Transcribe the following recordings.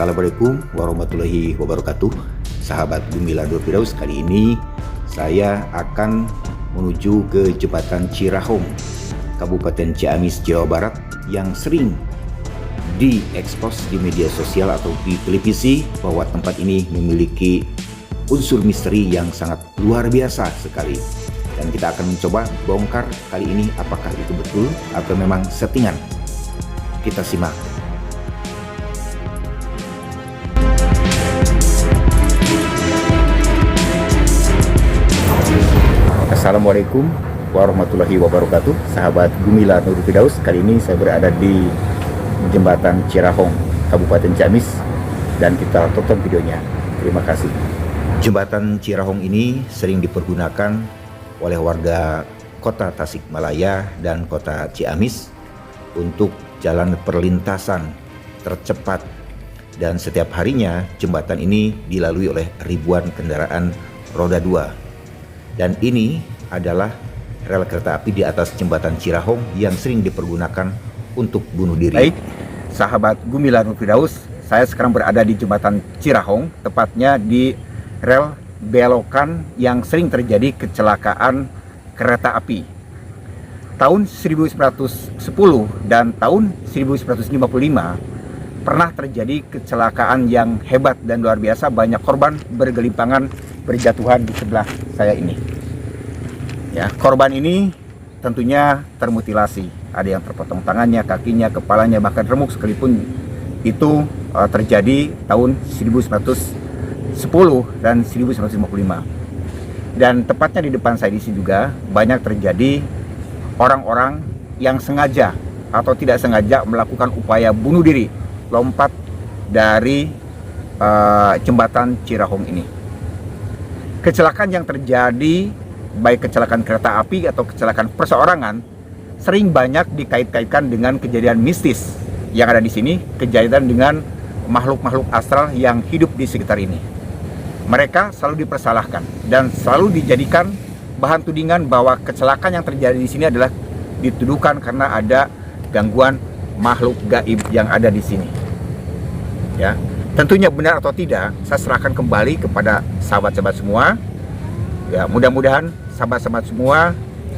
Assalamualaikum warahmatullahi wabarakatuh. Sahabat Gumilar Nur Firdaus, kali ini saya akan menuju ke Jembatan Cirahong, Kabupaten Ciamis, Jawa Barat, yang sering diekspos di media sosial atau di televisi bahwa tempat ini memiliki unsur misteri yang sangat luar biasa sekali. Dan kita akan mencoba bongkar kali ini apakah itu betul atau memang settingan. Kita simak. Assalamualaikum warahmatullahi wabarakatuh. Sahabat Gumilar Nur Firdaus, kali ini saya berada di Jembatan Cirahong, Kabupaten Ciamis, dan kita tonton videonya. Terima kasih. Jembatan Cirahong ini sering dipergunakan oleh warga kota Tasikmalaya dan kota Ciamis untuk jalan perlintasan tercepat, dan setiap harinya jembatan ini dilalui oleh ribuan kendaraan roda 2. Dan ini adalah rel kereta api di atas Jembatan Cirahong yang sering dipergunakan untuk bunuh diri. Baik, sahabat Gumilar Nur Firdaus, saya sekarang berada di Jembatan Cirahong, tepatnya di rel belokan yang sering terjadi kecelakaan kereta api. Tahun 1910 dan tahun 1955 pernah terjadi kecelakaan yang hebat dan luar biasa. Banyak korban bergelimpangan berjatuhan di sebelah saya ini. Ya, korban ini tentunya termutilasi. Ada yang terpotong tangannya, kakinya, kepalanya, bahkan remuk sekalipun. Itu terjadi tahun 1910 dan 1955. Dan tepatnya di depan saya di sini juga banyak terjadi orang-orang yang sengaja atau tidak sengaja melakukan upaya bunuh diri, lompat dari Jembatan Cirahong ini. Kecelakaan yang terjadi, baik kecelakaan kereta api atau kecelakaan perseorangan, sering banyak dikait-kaitkan dengan kejadian mistis yang ada di sini, kejadian dengan makhluk-makhluk astral yang hidup di sekitar ini. Mereka selalu dipersalahkan dan selalu dijadikan bahan tudingan bahwa kecelakaan yang terjadi di sini adalah dituduhkan karena ada gangguan makhluk gaib yang ada di sini. Ya, tentunya benar atau tidak, saya serahkan kembali kepada sahabat-sahabat semua. Ya, mudah-mudahan sahabat-sahabat semua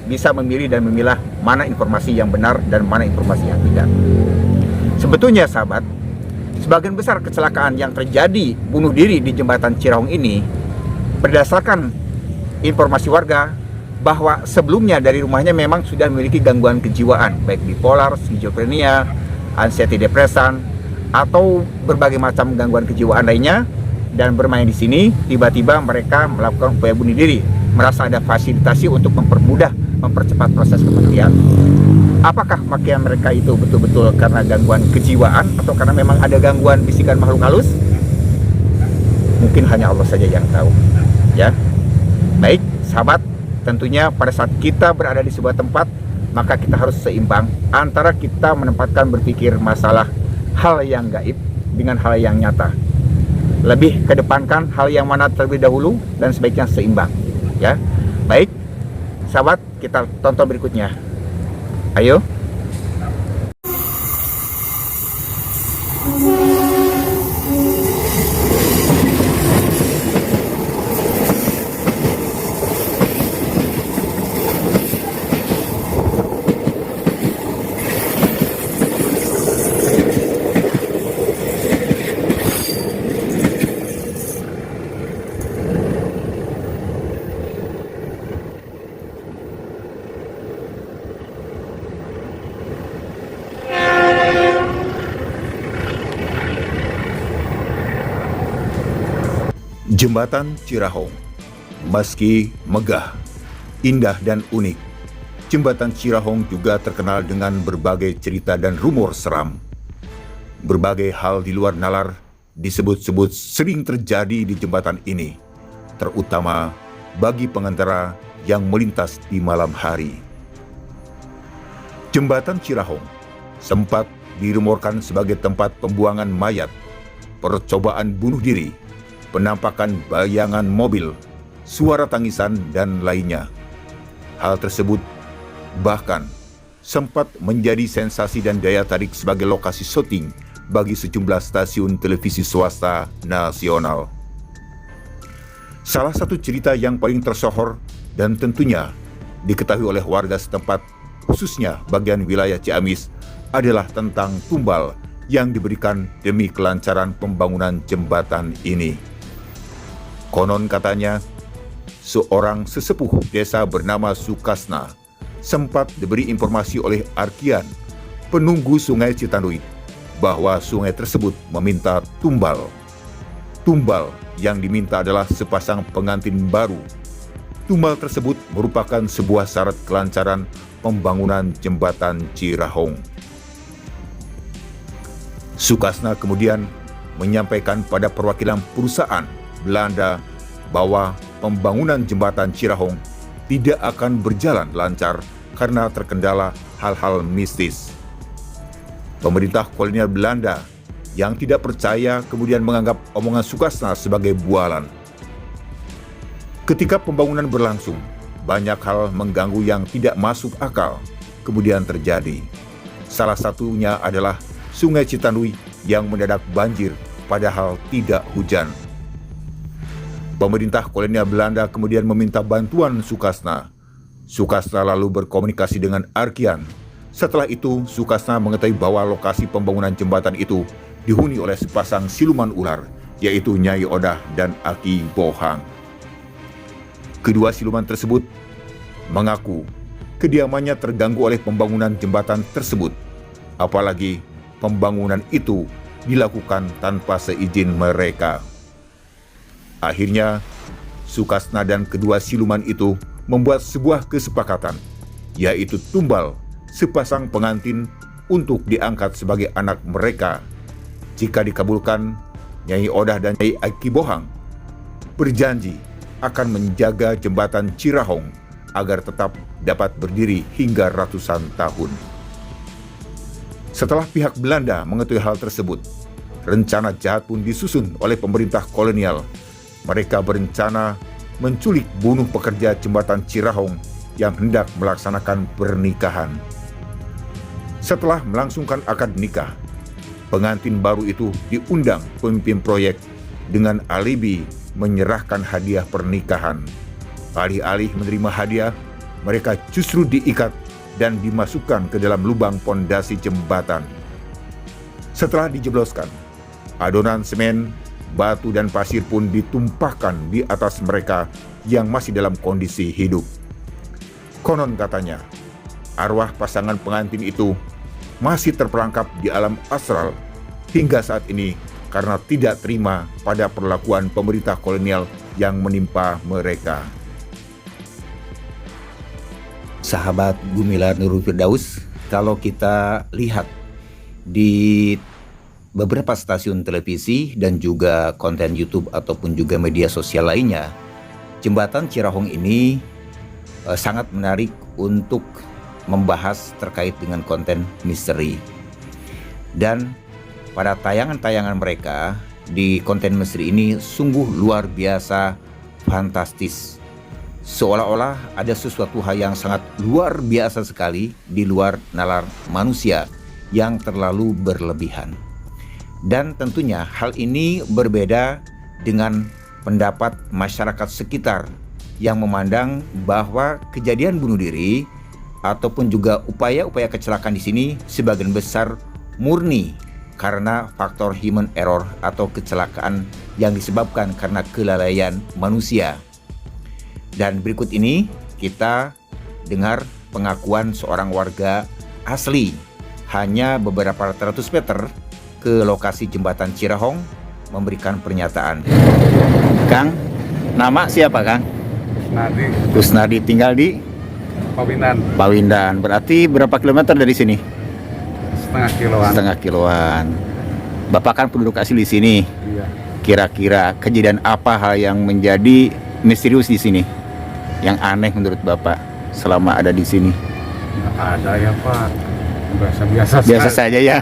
bisa memilih dan memilah mana informasi yang benar dan mana informasi yang tidak. Sebetulnya sahabat, sebagian besar kecelakaan yang terjadi bunuh diri di Jembatan Cirahong ini berdasarkan informasi warga bahwa sebelumnya dari rumahnya memang sudah memiliki gangguan kejiwaan, baik bipolar, skizofrenia, anxiety depresan, atau berbagai macam gangguan kejiwaan lainnya, dan bermain di sini. Tiba-tiba mereka melakukan upaya bunuh diri, merasa ada fasilitasi untuk mempercepat proses kematian. Apakah kematian mereka itu betul-betul karena gangguan kejiwaan atau karena memang ada gangguan bisikan makhluk halus? Mungkin hanya Allah saja yang tahu. Ya, baik sahabat, tentunya pada saat kita berada di sebuah tempat, maka kita harus seimbang antara kita menempatkan berpikir masalah hal yang gaib dengan hal yang nyata. Lebih kedepankan hal yang mana terlebih dahulu dan sebaiknya seimbang. Ya, baik sahabat, kita tonton berikutnya. Ayo. Jembatan Cirahong, meski megah, indah dan unik, Jembatan Cirahong juga terkenal dengan berbagai cerita dan rumor seram. Berbagai hal di luar nalar disebut-sebut sering terjadi di jembatan ini, terutama bagi pengendara yang melintas di malam hari. Jembatan Cirahong sempat dirumorkan sebagai tempat pembuangan mayat, percobaan bunuh diri, penampakan bayangan mobil, suara tangisan, dan lainnya. Hal tersebut bahkan sempat menjadi sensasi dan daya tarik sebagai lokasi syuting bagi sejumlah stasiun televisi swasta nasional. Salah satu cerita yang paling tersohor dan tentunya diketahui oleh warga setempat, khususnya bagian wilayah Ciamis, adalah tentang tumbal yang diberikan demi kelancaran pembangunan jembatan ini. Konon katanya, seorang sesepuh desa bernama Sukasna sempat diberi informasi oleh Arkian, penunggu Sungai Citanduy, bahwa sungai tersebut meminta tumbal. Tumbal yang diminta adalah sepasang pengantin baru. Tumbal tersebut merupakan sebuah syarat kelancaran pembangunan jembatan Cirahong. Sukasna kemudian menyampaikan pada perwakilan perusahaan Belanda bahwa pembangunan jembatan Cirahong tidak akan berjalan lancar karena terkendala hal-hal mistis. Pemerintah kolonial Belanda yang tidak percaya kemudian menganggap omongan Sukasna sebagai bualan. Ketika pembangunan berlangsung, banyak hal mengganggu yang tidak masuk akal kemudian terjadi. Salah satunya adalah Sungai Citanduy yang mendadak banjir padahal tidak hujan. Pemerintah kolonial Belanda kemudian meminta bantuan Sukasna. Sukasna lalu berkomunikasi dengan Arkian. Setelah itu, Sukasna mengetahui bahwa lokasi pembangunan jembatan itu dihuni oleh sepasang siluman ular, yaitu Nyai Odah dan Aki Bohang. Kedua siluman tersebut mengaku kediamannya terganggu oleh pembangunan jembatan tersebut, apalagi pembangunan itu dilakukan tanpa seizin mereka. Akhirnya, Sukasna dan kedua siluman itu membuat sebuah kesepakatan, yaitu tumbal sepasang pengantin untuk diangkat sebagai anak mereka. Jika dikabulkan, Nyai Odah dan Nyai Aki Bohang berjanji akan menjaga jembatan Cirahong agar tetap dapat berdiri hingga ratusan tahun. Setelah pihak Belanda mengetahui hal tersebut, rencana jahat pun disusun oleh pemerintah kolonial. Mereka berencana menculik bunuh pekerja jembatan Cirahong yang hendak melaksanakan pernikahan. Setelah melangsungkan akad nikah, pengantin baru itu diundang pemimpin proyek dengan alibi menyerahkan hadiah pernikahan. Alih-alih menerima hadiah, mereka justru diikat dan dimasukkan ke dalam lubang pondasi jembatan. Setelah dijebloskan, adonan semen, batu dan pasir pun ditumpahkan di atas mereka yang masih dalam kondisi hidup. Konon katanya, arwah pasangan pengantin itu masih terperangkap di alam astral hingga saat ini karena tidak terima pada perlakuan pemerintah kolonial yang menimpa mereka. Sahabat Gumilar Nurul Firdaus, kalau kita lihat di beberapa stasiun televisi dan juga konten YouTube ataupun juga media sosial lainnya, jembatan Cirahong ini sangat menarik untuk membahas terkait dengan konten misteri. Dan pada tayangan-tayangan mereka di konten misteri ini sungguh luar biasa fantastis. Seolah-olah ada sesuatu hal yang sangat luar biasa sekali di luar nalar manusia yang terlalu berlebihan. Dan tentunya hal ini berbeda dengan pendapat masyarakat sekitar yang memandang bahwa kejadian bunuh diri ataupun juga upaya-upaya kecelakaan di sini sebagian besar murni karena faktor human error atau kecelakaan yang disebabkan karena kelalaian manusia. Dan berikut ini kita dengar pengakuan seorang warga asli hanya beberapa ratus meter ke lokasi jembatan Cirahong memberikan pernyataan. Kang, nama siapa Kang? Kusnadi. Kusnadi, tinggal di Pawindan. Pawindan. Berarti berapa kilometer dari sini? Setengah kiloan. Setengah kiloan. Bapak kan penduduk asli di sini. Iya. Kira-kira kejadian apa hal yang menjadi misterius di sini? Yang aneh menurut Bapak selama ada di sini? Nggak ada ya Pak. Biasa-biasa Biasa saja ya.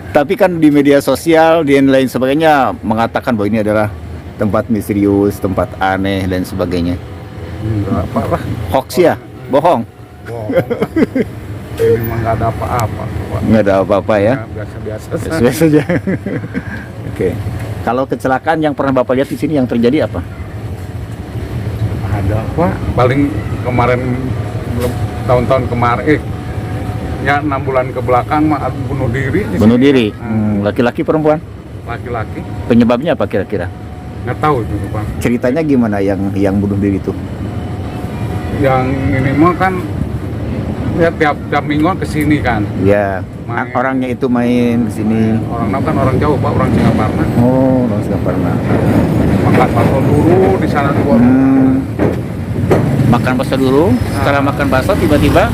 Tapi kan di media sosial dan lain sebagainya mengatakan bahwa ini adalah tempat misterius, tempat aneh dan sebagainya. Enggak Pak lah. Hoax ya? Bohong. Bohong. Ini mah nggak ada apa-apa, Pak. Nggak ada apa-apa ya? Biasa-biasa Biasa saja. Oke. Kalau kecelakaan yang pernah Bapak lihat di sini yang terjadi apa? ada, Pak. Paling kemarin, belum tahun-tahun kemarin, ya 6 bulan ke belakang mah bunuh diri. Bunuh diri. Laki-laki perempuan? Laki-laki. Penyebabnya apa kira-kira? Nggak tahu itu, Pak. Ceritanya gimana yang bunuh diri itu? Yang ini mah kan ya tiap mingguan kesini kan. Ya, Main. orangnya itu main ke sini. Orang kan orang jauh, Pak, orang Singaparna. Oh, nggak pernah. Makan bakso dulu di sana di warung. Makan bakso dulu. Setelah makan bakso tiba-tiba,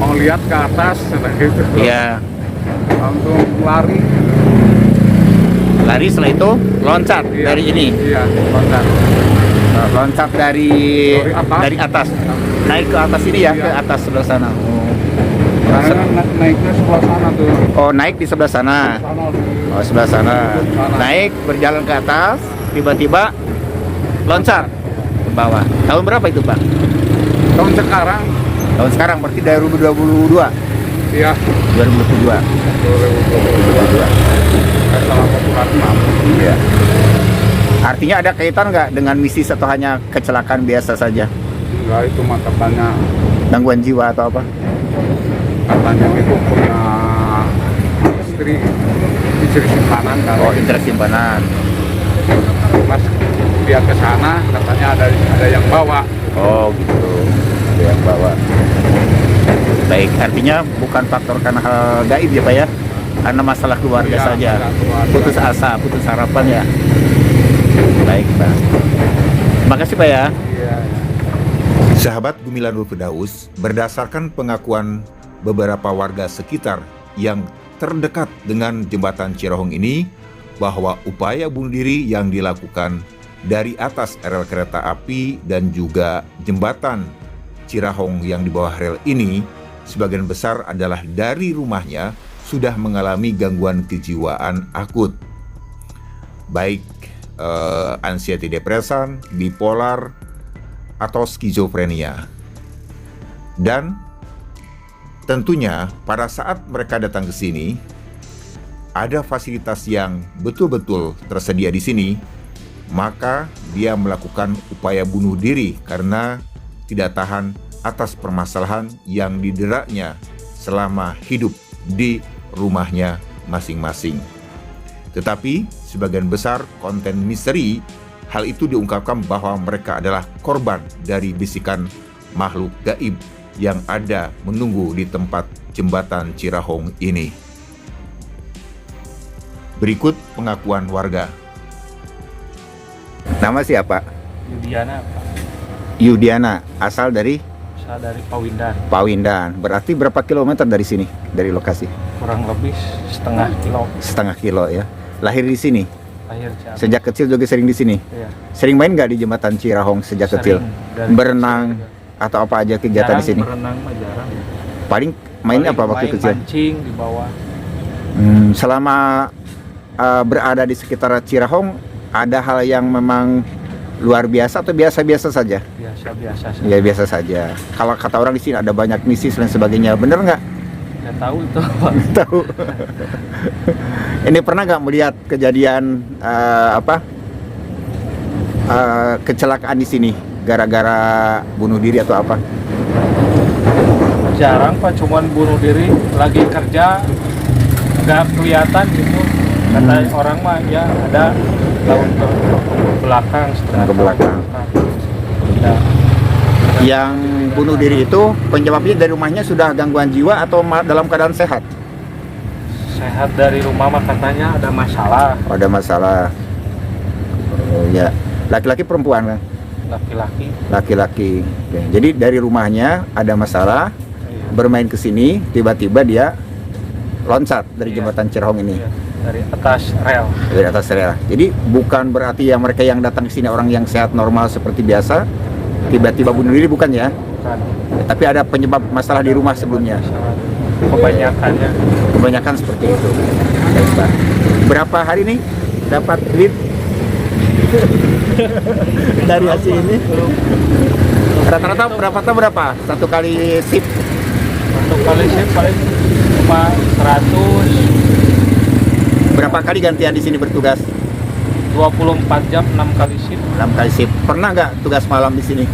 Mau lihat ke atas, gitu. ya Langsung lari. lari, setelah itu loncat Iya. dari ini. Iya, loncat. Loncat dari Dari atas. naik ke atas ini ya, Iya. ke atas sebelah sana. Karena naiknya sebelah sana tuh. Oh, naik di sebelah sana. Sana di Oh, sebelah sana. Sana. Naik, berjalan ke atas, tiba-tiba loncat ke bawah. Tahun berapa itu, Pak? tahun sekarang. Tahun sekarang, berarti dari 2022. Iya, 2022. 2022. Salah bulan 6. Iya. Artinya ada kaitan nggak dengan misi atau hanya kecelakaan biasa saja? Enggak, itu mah katanya Gangguan jiwa atau apa? itu punya istri simpanan kan. Oh, interest simpanan. Pas dia ke sana katanya ada yang bawa. Oh, gitu. Ada yang bawa. Baik, artinya bukan faktor karena hal gaib ya, Pak ya? Karena masalah keluarga Iya, saja. masalah keluarga. Putus asa, putus harapan ya. Baik, Pak. Terima kasih, Pak ya. Iya. Sahabat Gumilanul Firdaus, berdasarkan pengakuan beberapa warga sekitar yang terdekat dengan jembatan Cirahong ini, bahwa upaya bunuh diri yang dilakukan dari atas rel kereta api dan juga jembatan Cirahong yang di bawah rel ini, sebagian besar adalah dari rumahnya sudah mengalami gangguan kejiwaan akut. Baik anxiety depresan, bipolar, atau skizofrenia. Dan tentunya pada saat mereka datang ke sini, ada fasilitas yang betul-betul tersedia di sini, maka dia melakukan upaya bunuh diri karena tidak tahan atas permasalahan yang dideranya selama hidup di rumahnya masing-masing. Tetapi sebagian besar konten misteri, hal itu diungkapkan bahwa mereka adalah korban dari bisikan makhluk gaib yang ada menunggu di tempat jembatan Cirahong ini. Berikut pengakuan warga. Nama siapa? Yudiana, Pak. Yudiana, asal dari Saya dari Pawindan, Pawindan. Berarti berapa kilometer dari sini, dari lokasi? kurang lebih setengah kilo. Setengah kilo ya. Lahir di sini. Lahir Ciamis. Sejak kecil juga sering di sini. Iya. Sering main nggak di jembatan Cirahong sejak Sering, kecil? dari Berenang atau apa aja kegiatan jarang di sini? berenang mah jarang. Paling main Paling apa waktu main kecil? Mancing di bawah. Selama berada di sekitar Cirahong, ada hal yang memang luar biasa atau biasa-biasa saja? Biasa-biasa saja. Ya biasa saja. Kalau kata orang di sini ada banyak misi dan sebagainya, bener nggak? Nggak tahu itu, Pak. Tahu. Ini pernah nggak melihat kejadian kecelakaan di sini gara-gara bunuh diri atau apa? Jarang, Pak, cuman bunuh diri lagi kerja nggak kelihatan gitu. Kata orang mah ya ada tahun ke belakang, setengah Ke belakang. Ya, Yang bunuh diri itu penyebabnya dari rumahnya sudah gangguan jiwa atau dalam keadaan sehat? sehat dari rumah mah katanya ada masalah. Oh, ada masalah. Oh, ya. Laki-laki perempuan kan? Laki-laki. Laki-laki. Oke. Jadi dari rumahnya ada masalah, Iya. bermain ke sini, tiba-tiba dia loncat dari Iya. jembatan Cirahong ini. Iya, dari atas rel. Dari atas rel. Jadi bukan berarti ya mereka yang datang ke sini orang yang sehat normal seperti biasa tiba-tiba bunuh diri, bukan ya? Bukan. Tapi ada penyebab masalah di rumah sebelumnya. Masalah kebanyakannya. Kebanyakan seperti itu. Baik, Pak. Berapa hari nih dapat duit dari hasil ini? Rata-rata berapa? Satu kali sip? Untuk kali shift paling cuma 100. Berapa kali gantian di sini bertugas? 24 jam 6 kali shift. 6 kali shift. Pernah nggak tugas malam di sini?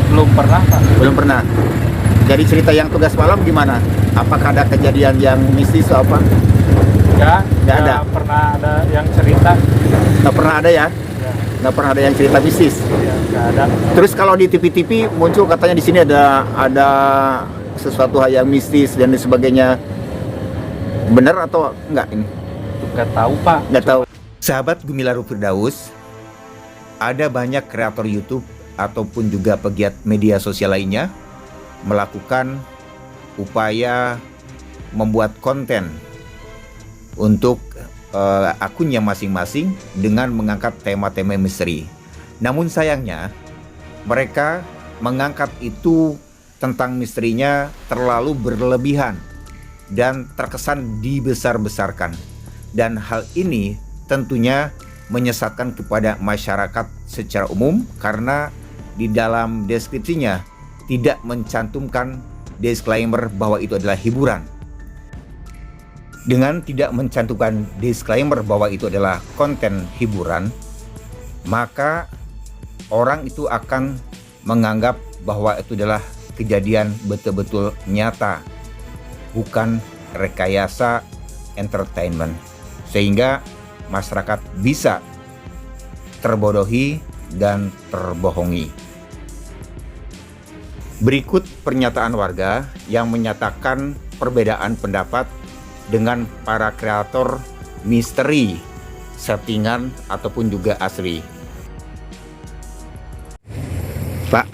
Belum pernah Pak. Belum pernah. Jadi cerita yang tugas malam gimana? Apakah ada kejadian yang mistis atau apa? Ya, Nggak ada. Pernah ada yang cerita. Nggak pernah ada ya? Ya, Nggak pernah ada yang cerita mistis. ya nggak ada. Terus kalau di TV-TV muncul katanya di sini ada sesuatu hal yang mistis dan sebagainya. Benar atau enggak ini? Nggak tahu Pak. Nggak tahu. Sahabat Gumilar Firdaus, ada banyak kreator YouTube ataupun juga pegiat media sosial lainnya melakukan upaya membuat konten untuk akunnya masing-masing dengan mengangkat tema-tema misteri. Namun sayangnya mereka mengangkat itu tentang misterinya terlalu berlebihan dan terkesan dibesar-besarkan. Dan hal ini tentunya menyesatkan kepada masyarakat secara umum karena di dalam deskripsinya tidak mencantumkan disclaimer bahwa itu adalah hiburan. Dengan tidak mencantumkan disclaimer bahwa itu adalah konten hiburan, maka orang itu akan menganggap bahwa itu adalah kejadian betul-betul nyata, bukan rekayasa entertainment, sehingga masyarakat bisa terbodohi dan terbohongi. Berikut pernyataan warga yang menyatakan perbedaan pendapat dengan para kreator misteri, settingan ataupun juga asli. Pak,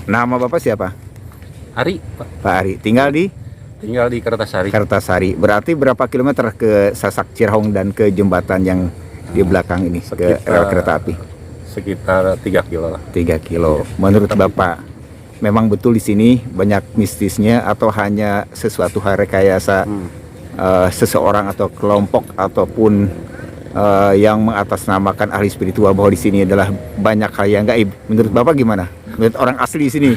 nama Bapak siapa? Ari, Pak. Pak Ari, tinggal di Tinggal di Kertasari. Kertasari. Berarti berapa kilometer ke Sasak Cirahong dan ke jembatan yang di belakang ini, ke rel kereta api? Sekitar 3 kilo lah. 3 kilo. Menurut Bapak, memang betul di sini banyak mistisnya atau hanya sesuatu hal rekayasa seseorang atau kelompok ataupun yang mengatasnamakan ahli spiritual bahwa di sini adalah banyak hal yang gaib? Menurut Bapak gimana? Menurut orang asli di sini?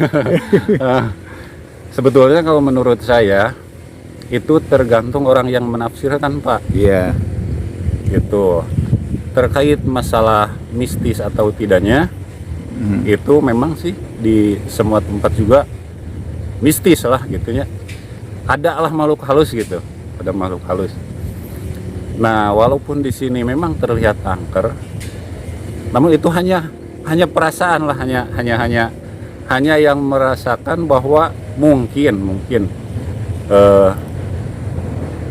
Sebetulnya kalau menurut saya itu tergantung orang yang menafsirkan, Pak. Iya. Gitu. Terkait masalah mistis atau tidaknya, itu memang sih di semua tempat juga mistis lah gitunya. Ada lah makhluk halus gitu. Ada makhluk halus. Nah, walaupun di sini memang terlihat angker, namun itu hanya perasaan lah, hanya yang merasakan bahwa mungkin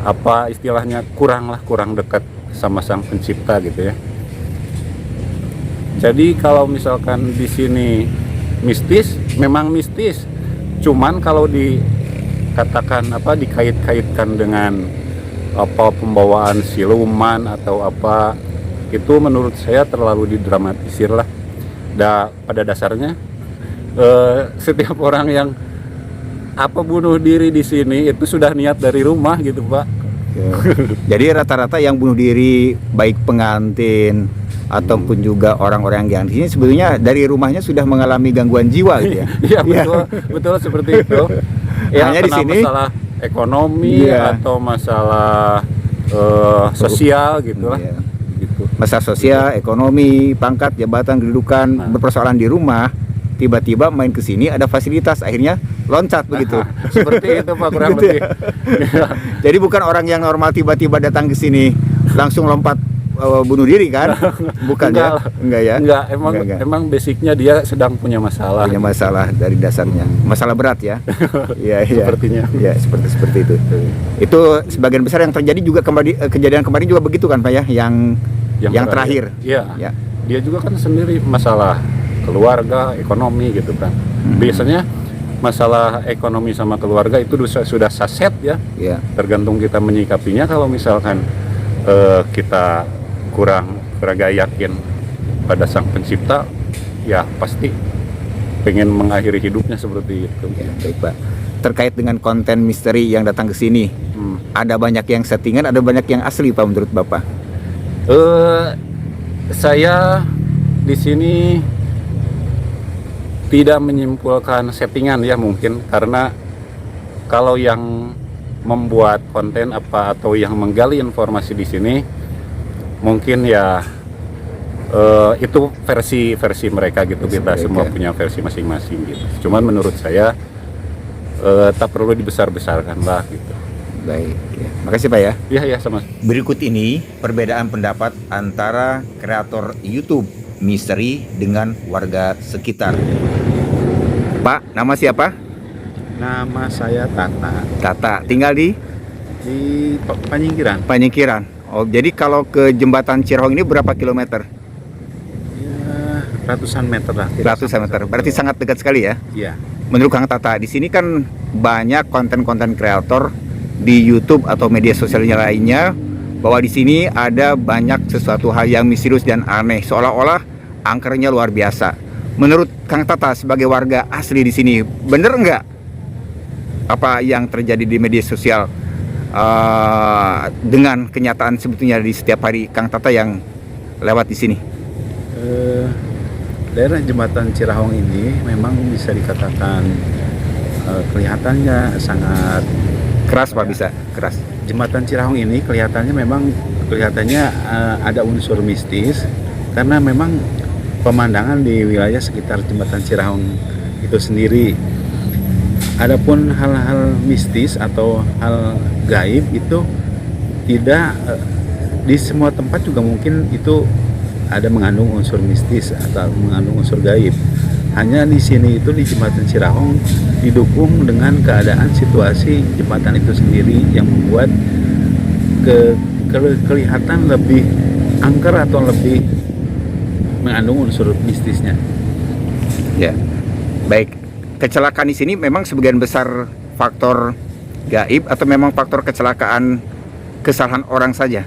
apa istilahnya kurang dekat sama Sang Pencipta gitu ya. Jadi kalau misalkan di sini mistis, memang mistis. Cuman kalau dikatakan dikait-kaitkan dengan apa pembawaan siluman atau apa, itu menurut saya terlalu didramatisir lah. Pada dasarnya setiap orang yang bunuh diri di sini itu sudah niat dari rumah gitu, Pak. Jadi rata-rata yang bunuh diri baik pengantin ataupun juga orang-orang yang di sini sebetulnya dari rumahnya sudah mengalami gangguan jiwa gitu ya. Iya, betul seperti itu. Ya, hanya di sini masalah ekonomi atau masalah sosial gitu lah. Iya. Gitu. Masalah sosial, ekonomi, pangkat, jabatan, kedudukan, berpersoalan di rumah, tiba-tiba main ke sini ada fasilitas, akhirnya loncat begitu. Seperti itu, Pak, kurang Gitu lebih. ya. Jadi bukan orang yang normal tiba-tiba datang ke sini langsung lompat bunuh diri kan? Bukan ya? Enggak ya? Enggak, Enggak. emang basicnya dia sedang punya masalah. Punya masalah dari dasarnya. Masalah berat ya. Iya, Sepertinya. Iya, seperti itu. Itu sebagian besar yang terjadi juga kejadian kemarin juga begitu kan, Pak ya? Yang terakhir. Iya. Ya. Dia juga kan sendiri masalah keluarga, ekonomi gitu kan. Biasanya masalah ekonomi sama keluarga itu sudah saset ya. Iya. Tergantung kita menyikapinya. Kalau misalkan kita kurang gak yakin pada Sang Pencipta, ya pasti pengen mengakhiri hidupnya seperti itu. Ya, baik, Pak. Terkait dengan konten misteri yang datang ke sini, ada banyak yang settingan, ada banyak yang asli, Pak, menurut Bapak? Saya di sini tidak menyimpulkan settingan ya, mungkin karena kalau yang membuat konten apa atau yang menggali informasi di sini, mungkin ya itu versi mereka gitu. Kita semua punya versi masing-masing gitu. Cuman menurut saya tak perlu dibesar-besarkan lah gitu. Baik, ya. Makasih Pak ya. Iya sama. Berikut ini perbedaan pendapat antara kreator YouTube misteri dengan warga sekitar. Pak, nama siapa? Nama saya Tata, Tata. Tinggal di Panyingkiran. Panyingkiran. Oh, jadi kalau ke jembatan Cirehong ini berapa kilometer? Ya, ratusan meter lah. Ratusan meter. Berarti sangat dekat sekali ya. Iya. Menurut Kang Tata, di sini kan banyak konten-konten kreator di YouTube atau media sosialnya lainnya bahwa di sini ada banyak sesuatu hal yang misterius dan aneh, seolah-olah angkernya luar biasa. Menurut Kang Tata sebagai warga asli di sini, bener nggak apa yang terjadi di media sosial dengan kenyataan sebetulnya di setiap hari Kang Tata yang lewat di sini? Daerah jembatan Cirehong ini memang bisa dikatakan kelihatannya sangat Keras Pak, bisa keras. Jembatan Cirehong ini kelihatannya ada unsur mistis karena memang pemandangan di wilayah sekitar jembatan Cirehong itu sendiri. Adapun hal-hal mistis atau hal gaib itu tidak di semua tempat juga mungkin itu ada mengandung unsur mistis atau mengandung unsur gaib. Hanya di sini itu di jembatan Cirehong didukung dengan keadaan situasi jembatan itu sendiri yang membuat kelihatan lebih angker atau lebih mengandung unsur mistisnya. Ya, baik. Kecelakaan di sini memang sebagian besar faktor gaib atau memang faktor kecelakaan kesalahan orang saja?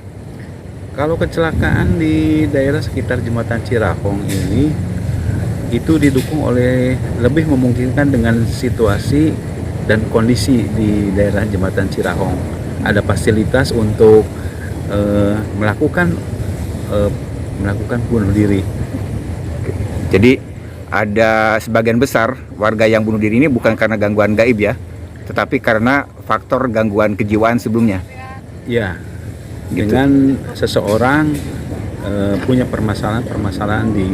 Kalau kecelakaan di daerah sekitar jembatan Cirehong ini itu didukung oleh lebih memungkinkan dengan situasi dan kondisi di daerah jembatan Cirehong. Ada fasilitas untuk melakukan bunuh diri. Jadi ada sebagian besar warga yang bunuh diri ini bukan karena gangguan gaib ya, tetapi karena faktor gangguan kejiwaan sebelumnya. Ya, Gitu. dengan seseorang punya permasalahan di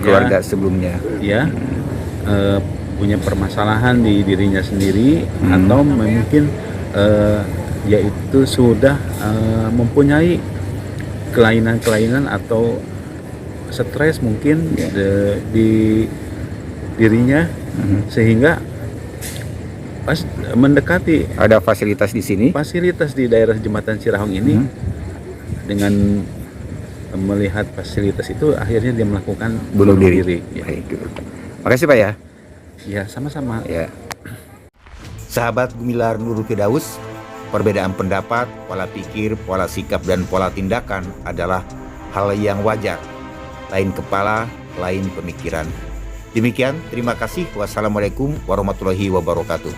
keluarga sebelumnya. Ya, punya permasalahan di dirinya sendiri atau mungkin yaitu sudah mempunyai kelainan-kelainan atau stres mungkin di dirinya sehingga pas mendekati Ada fasilitas di sini. fasilitas di daerah jembatan Cirehong ini dengan melihat fasilitas itu akhirnya dia melakukan Bunuh diri. Ya. Baik. Makasih Pak ya. Ya, sama-sama. Ya. Sahabat Gumilar Nurul Firdaus, perbedaan pendapat, pola pikir, pola sikap dan pola tindakan adalah hal yang wajar. Lain kepala, lain pemikiran. Demikian, terima kasih. Wassalamualaikum warahmatullahi wabarakatuh.